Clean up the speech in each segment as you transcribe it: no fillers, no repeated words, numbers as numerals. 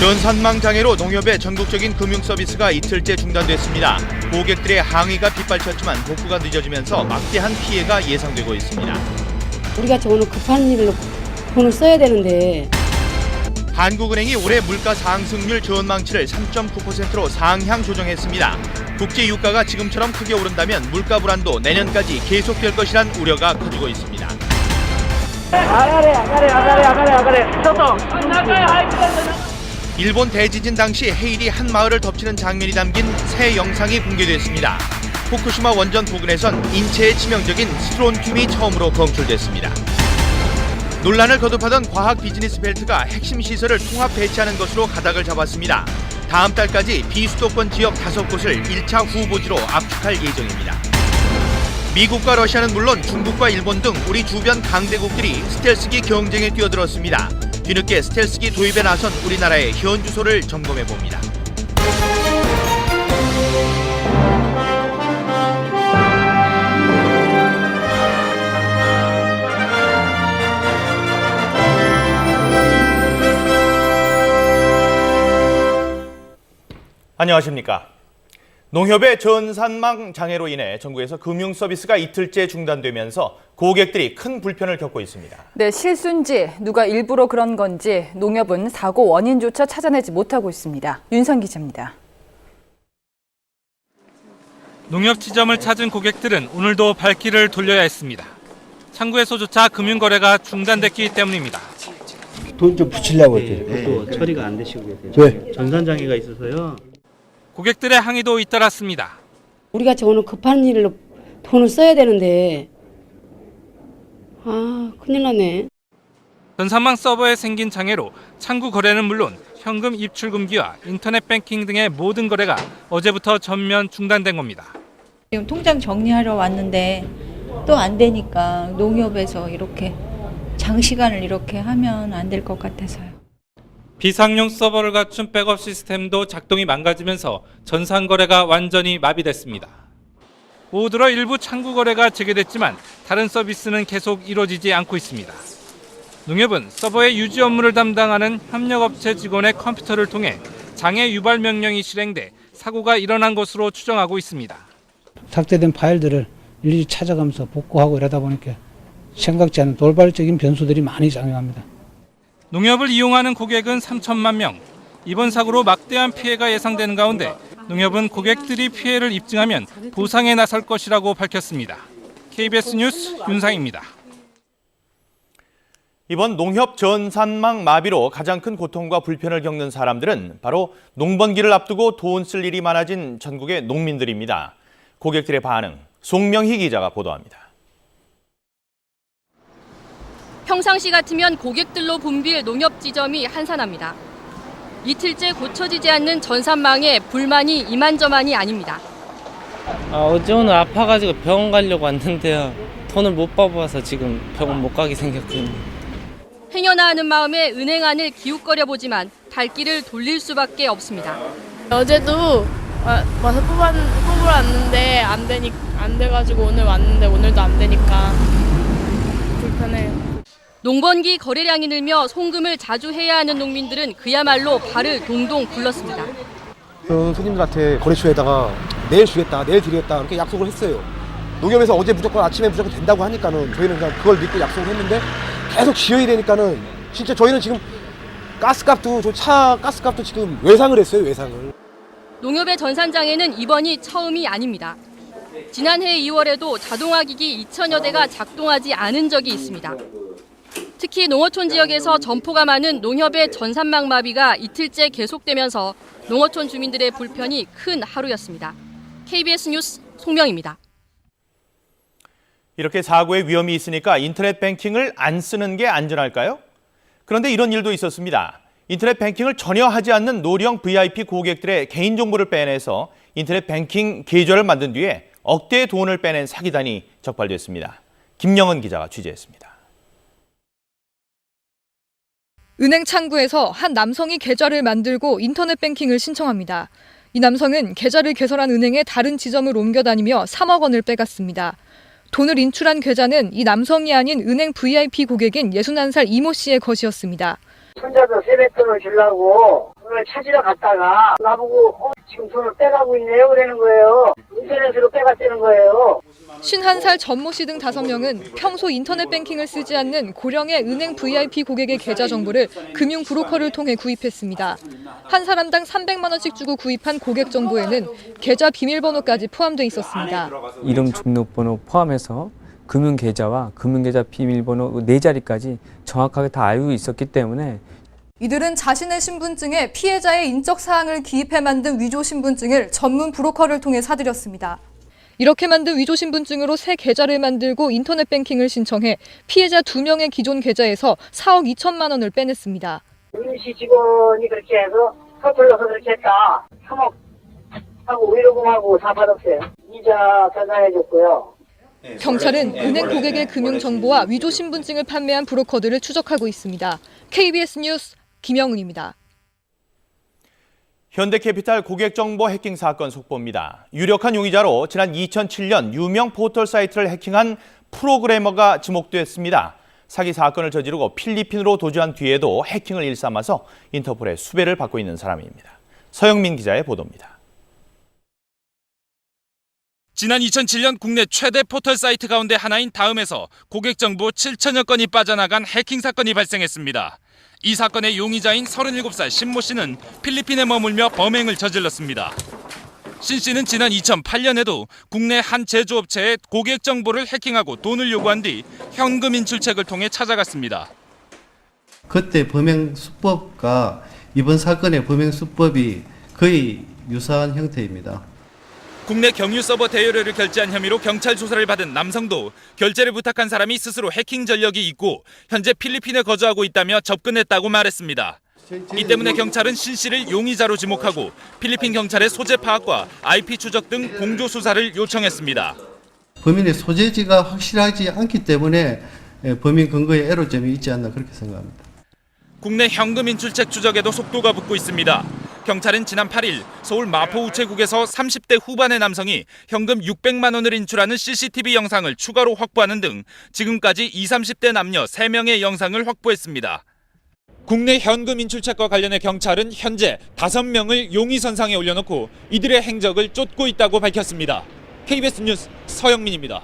전산망 장애로 농협의 전국적인 금융 서비스가 이틀째 중단됐습니다. 고객들의 항의가 빗발쳤지만 복구가 늦어지면서 막대한 피해가 예상되고 있습니다. 우리가 오늘 급한 일로 돈을 써야 되는데. 한국은행이 올해 물가 상승률 전망치를 3.9%로 상향 조정했습니다. 국제 유가가 지금처럼 크게 오른다면 물가 불안도 내년까지 계속될 것이란 우려가 커지고 있습니다. 일본 대지진 당시 해일이 한 마을을 덮치는 장면이 담긴 새 영상이 공개됐습니다. 후쿠시마 원전 부근에선 인체에 치명적인 스트론튬이 처음으로 검출됐습니다. 논란을 거듭하던 과학 비즈니스 벨트가 핵심 시설을 통합 배치하는 것으로 가닥을 잡았습니다. 다음 달까지 비수도권 지역 5곳을 1차 후보지로 압축할 예정입니다. 미국과 러시아는 물론 중국과 일본 등 우리 주변 강대국들이 스텔스기 경쟁에 뛰어들었습니다. 뒤늦게 스텔스기 도입에 나선 우리나라의 현 주소를 점검해봅니다. 안녕하십니까. 농협의 전산망 장애로 인해 전국에서 금융 서비스가 이틀째 중단되면서 고객들이 큰 불편을 겪고 있습니다. 네, 실수인지 누가 일부러 그런 건지 농협은 사고 원인조차 찾아내지 못하고 있습니다. 윤상 기자입니다. 농협 지점을 찾은 고객들은 오늘도 발길을 돌려야 했습니다. 창구에서조차 금융거래가 중단됐기 때문입니다. 돈 좀 붙이려고 했죠. 그것도 처리가 안 되시고 계세요. 왜? 전산장애가 있어서요. 고객들의 항의도 잇따랐습니다. 우리가 오늘 급한 일로 돈을 써야 되는데. 큰일 나네. 전산망 서버에 생긴 장애로 창구 거래는 물론 현금 입출 금기와 인터넷 뱅킹 등의 모든 거래가 어제부터 전면 중단된 겁니다. 지금 통장 정리하러 왔는데 또 안 되니까 농협에서 이렇게 장시간을 이렇게 하면 안 될 것 같아서요. 비상용 서버를 갖춘 백업 시스템도 작동이 망가지면서 전산 거래가 완전히 마비됐습니다. 오후 들어 일부 창구 거래가 재개됐지만 다른 서비스는 계속 이루어지지 않고 있습니다. 농협은 서버의 유지 업무를 담당하는 협력업체 직원의 컴퓨터를 통해 장애 유발 명령이 실행돼 사고가 일어난 것으로 추정하고 있습니다. 삭제된 파일들을 일일이 찾아가면서 복구하고 이러다 보니까 생각지 않은 돌발적인 변수들이 많이 작용합니다. 농협을 이용하는 고객은 3천만 명. 이번 사고로 막대한 피해가 예상되는 가운데 농협은 고객들이 피해를 입증하면 보상에 나설 것이라고 밝혔습니다. KBS 뉴스 윤상입니다. 이번 농협 전산망 마비로 가장 큰 고통과 불편을 겪는 사람들은 바로 농번기를 앞두고 돈 쓸 일이 많아진 전국의 농민들입니다. 고객들의 반응, 송명희 기자가 보도합니다. 평상시 같으면 고객들로 붐빌 농협 지점이 한산합니다. 이틀째 고쳐지지 않는 전산망에 불만이 이만저만이 아닙니다. 어제 오늘 아파가지고 병원 가려고 왔는데요. 돈을 못 받아서 지금 병원 못 가게 생겼거든요. 행여나 하는 마음에 은행 안을 기웃거려 보지만 발길을 돌릴 수밖에 없습니다. 어제도 와서 뽑으러 왔는데 안 돼가지고 오늘 왔는데 오늘도 안 되니까 불편해요. 농번기 거래량이 늘며 송금을 자주 해야 하는 농민들은 그야말로 발을 동동 굴렀습니다. 손님들한테 거래처에다가 내일 주겠다, 내일 드리겠다 이렇게 약속을 했어요. 농협에서 어제 무조건 아침에 무조건 된다고 하니까는 저희는 그냥 그걸 믿고 약속을 했는데 계속 지연이 되니까는 진짜 저희는 지금 가스값도 차 가스값도 지금 외상을 했어요, 외상을. 농협의 전산장애는 이번이 처음이 아닙니다. 지난해 2월에도 자동화기기 2천여 대가 작동하지 않은 적이 있습니다. 특히 농어촌 지역에서 점포가 많은 농협의 전산망 마비가 이틀째 계속되면서 농어촌 주민들의 불편이 큰 하루였습니다. KBS 뉴스 송명입니다. 이렇게 사고의 위험이 있으니까 인터넷 뱅킹을 안 쓰는 게 안전할까요? 그런데 이런 일도 있었습니다. 인터넷 뱅킹을 전혀 하지 않는 노령 VIP 고객들의 개인정보를 빼내서 인터넷 뱅킹 계좌를 만든 뒤에 억대의 돈을 빼낸 사기단이 적발됐습니다. 김영은 기자가 취재했습니다. 은행 창구에서 한 남성이 계좌를 만들고 인터넷 뱅킹을 신청합니다. 이 남성은 계좌를 개설한 은행의 다른 지점을 옮겨 다니며 3억 원을 빼갔습니다. 돈을 인출한 계좌는 이 남성이 아닌 은행 VIP 고객인 61살 이모 씨의 것이었습니다. 손자도 세뱃돈을 주려고 그걸 찾으러 갔다가 나보고 지금 돈을 빼가고 있네요 그러는 거예요. 인터넷으로 빼갔다는 거예요. 51살 전모 씨 등 5명은 평소 인터넷 뱅킹을 쓰지 않는 고령의 은행 VIP 고객의 계좌 정보를 금융 브로커를 통해 구입했습니다. 한 사람당 300만 원씩 주고 구입한 고객 정보에는 계좌 비밀번호까지 포함돼 있었습니다. 이름 등록번호 포함해서 금융계좌와 금융계좌 비밀번호 4자리까지 정확하게 다 알고 있었기 때문에 이들은 자신의 신분증에 피해자의 인적 사항을 기입해 만든 위조 신분증을 전문 브로커를 통해 사들였습니다. 이렇게 만든 위조 신분증으로 새 계좌를 만들고 인터넷 뱅킹을 신청해 피해자 2명의 기존 계좌에서 4억 2천만 원을 빼냈습니다. 임시 직원이 그렇게 해서 서툴러서 그렇게 했다. 3억 하고 의료금하고 다 받았어요. 이자 전산해줬고요. 경찰은 은행 고객의 금융 정보와 위조 신분증을 판매한 브로커들을 추적하고 있습니다. KBS 뉴스 김영은입니다. 현대캐피탈 고객정보 해킹 사건 속보입니다. 유력한 용의자로 지난 2007년 유명 포털 사이트를 해킹한 프로그래머가 지목됐습니다. 사기 사건을 저지르고 필리핀으로 도주한 뒤에도 해킹을 일삼아서 인터폴의 수배를 받고 있는 사람입니다. 서영민 기자의 보도입니다. 지난 2007년 국내 최대 포털 사이트 가운데 하나인 다음에서 고객 정보 7천여 건이 빠져나간 해킹 사건이 발생했습니다. 이 사건의 용의자인 37살 신모 씨는 필리핀에 머물며 범행을 저질렀습니다. 신 씨는 지난 2008년에도 국내 한 제조업체의 고객 정보를 해킹하고 돈을 요구한 뒤 현금 인출책을 통해 찾아갔습니다. 그때 범행 수법과 이번 사건의 범행 수법이 거의 유사한 형태입니다. 국내 경유 서버 대여료를 결제한 혐의로 경찰 조사를 받은 남성도 결제를 부탁한 사람이 스스로 해킹 전력이 있고 현재 필리핀에 거주하고 있다며 접근했다고 말했습니다. 이 때문에 경찰은 신 씨를 용의자로 지목하고 필리핀 경찰의 소재 파악과 IP 추적 등 공조 수사를 요청했습니다. 범인의 소재지가 확실하지 않기 때문에 범인 근거에 애로점이 있지 않나 그렇게 생각합니다. 국내 현금 인출책 추적에도 속도가 붙고 있습니다. 경찰은 지난 8일 서울 마포 우체국에서 30대 후반의 남성이 현금 600만 원을 인출하는 CCTV 영상을 추가로 확보하는 등 지금까지 20, 30대 남녀 3명의 영상을 확보했습니다. 국내 현금 인출책과 관련해 경찰은 현재 5명을 용의선상에 올려놓고 이들의 행적을 쫓고 있다고 밝혔습니다. KBS 뉴스 서영민입니다.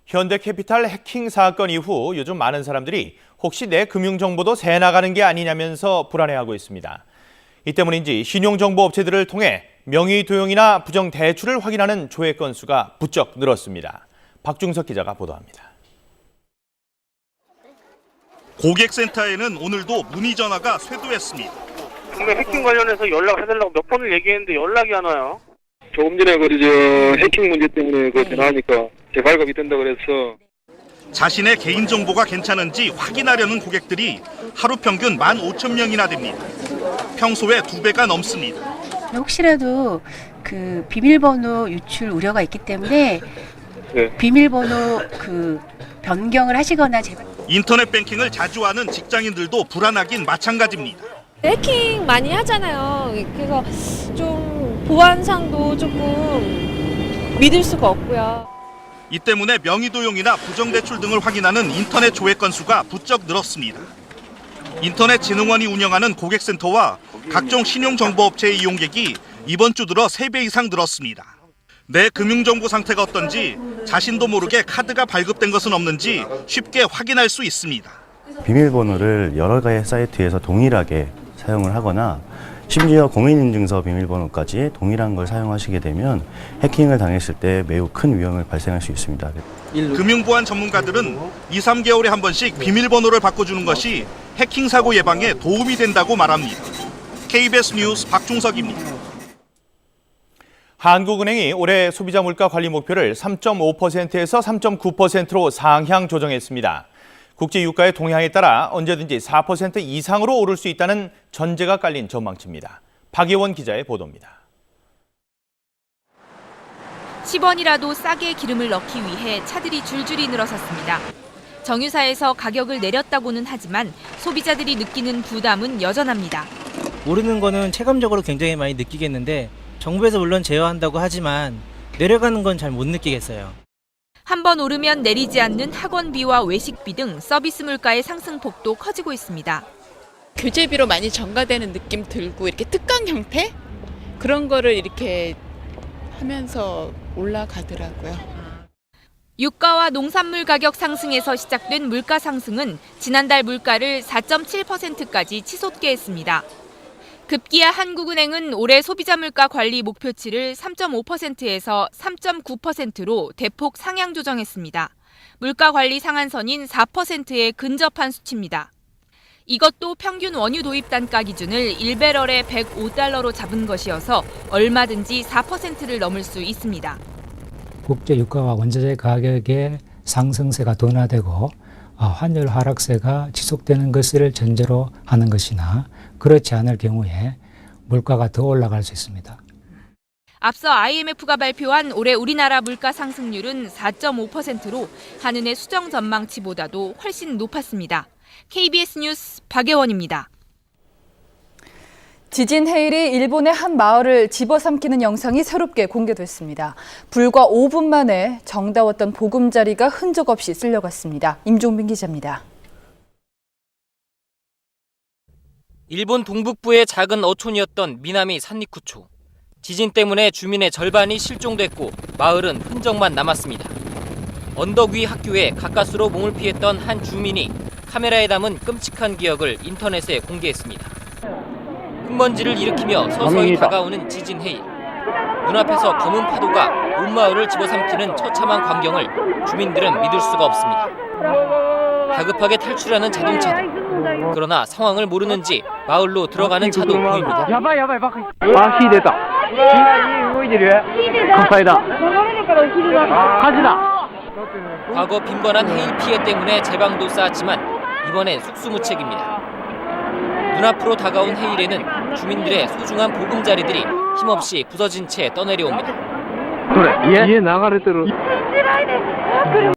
현대캐피탈 해킹 사건 이후 요즘 많은 사람들이 혹시 내 금융정보도 새 나가는 게 아니냐면서 불안해하고 있습니다. 이 때문인지 신용정보업체들을 통해 명의도용이나 부정대출을 확인하는 조회 건수가 부쩍 늘었습니다. 박중석 기자가 보도합니다. 고객센터에는 오늘도 문의 전화가 쇄도했습니다. 국내 해킹 관련해서 연락해달라고 몇 번을 얘기했는데 연락이 안 와요. 조금 전에 해킹 문제 때문에 전화하니까 재발급이 된다 그래서 자신의 개인정보가 괜찮은지 확인하려는 고객들이 하루 평균 15,000명이나 됩니다. 평소에 2배가 넘습니다. 혹시라도 그 비밀번호 유출 우려가 있기 때문에 비밀번호 변경을 하시거나 인터넷 뱅킹을 자주 하는 직장인들도 불안하긴 마찬가지입니다. 해킹 많이 하잖아요. 그래서 좀 보안상도 조금 믿을 수가 없고요. 이 때문에 명의도용이나 부정대출 등을 확인하는 인터넷 조회 건수가 부쩍 늘었습니다. 인터넷진흥원이 운영하는 고객센터와 각종 신용정보업체의 이용객이 이번 주 들어 3배 이상 늘었습니다. 내 금융정보 상태가 어떤지 자신도 모르게 카드가 발급된 것은 없는지 쉽게 확인할 수 있습니다. 비밀번호를 여러 가지 사이트에서 동일하게 사용을 하거나 심지어 공인인증서 비밀번호까지 동일한 걸 사용하시게 되면 해킹을 당했을 때 매우 큰 위험을 발생할 수 있습니다. 금융보안 전문가들은 2, 3개월에 한 번씩 비밀번호를 바꿔주는 것이 해킹 사고 예방에 도움이 된다고 말합니다. KBS 뉴스 박중석입니다. 한국은행이 올해 소비자 물가 관리 목표를 3.5%에서 3.9%로 상향 조정했습니다. 국제 유가의 동향에 따라 언제든지 4% 이상으로 오를 수 있다는 전제가 깔린 전망치입니다. 박예원 기자의 보도입니다. 10원이라도 싸게 기름을 넣기 위해 차들이 줄줄이 늘어섰습니다. 정유사에서 가격을 내렸다고는 하지만 소비자들이 느끼는 부담은 여전합니다. 오르는 거는 체감적으로 굉장히 많이 느끼겠는데 정부에서 물론 제어한다고 하지만 내려가는 건 잘 못 느끼겠어요. 한 번 오르면 내리지 않는 학원비와 외식비 등 서비스 물가의 상승폭도 커지고 있습니다. 교재비로 많이 전가되는 느낌 들고 이렇게 특강 형태 그런 거를 이렇게 하면서 올라가더라고요. 유가와 농산물 가격 상승에서 시작된 물가 상승은 지난달 물가를 4.7%까지 치솟게 했습니다. 급기야 한국은행은 올해 소비자 물가 관리 목표치를 3.5%에서 3.9%로 대폭 상향 조정했습니다. 물가 관리 상한선인 4%에 근접한 수치입니다. 이것도 평균 원유 도입 단가 기준을 1배럴에 105달러로 잡은 것이어서 얼마든지 4%를 넘을 수 있습니다. 국제 유가와 원자재 가격의 상승세가 둔화되고 환율 하락세가 지속되는 것을 전제로 하는 것이나 그렇지 않을 경우에 물가가 더 올라갈 수 있습니다. 앞서 IMF가 발표한 올해 우리나라 물가 상승률은 4.5%로 한은의 수정 전망치보다도 훨씬 높았습니다. KBS 뉴스 박예원입니다. 지진 해일이 일본의 한 마을을 집어삼키는 영상이 새롭게 공개됐습니다. 불과 5분 만에 정다웠던 보금자리가 흔적 없이 쓸려갔습니다. 임종빈 기자입니다. 일본 동북부의 작은 어촌이었던 미나미 산리쿠초. 지진 때문에 주민의 절반이 실종됐고 마을은 흔적만 남았습니다. 언덕 위 학교에 가까스로 몸을 피했던 한 주민이 카메라에 담은 끔찍한 기억을 인터넷에 공개했습니다. 흙먼지를 일으키며 서서히 다가오는 지진 해일. 눈앞에서 검은 파도가 온 마을을 집어삼키는 처참한 광경을 주민들은 믿을 수가 없습니다. 다급하게 탈출하는 자동차들. 그러나 상황을 모르는지 마을로 들어가는 차도 보입니다. 과거 빈번한 해일 피해 때문에 제방도 쌓았지만 이번엔 속수무책입니다. 눈앞으로 다가온 해일에는 주민들의 소중한 보금자리들이 힘없이 부서진 채 떠내려옵니다.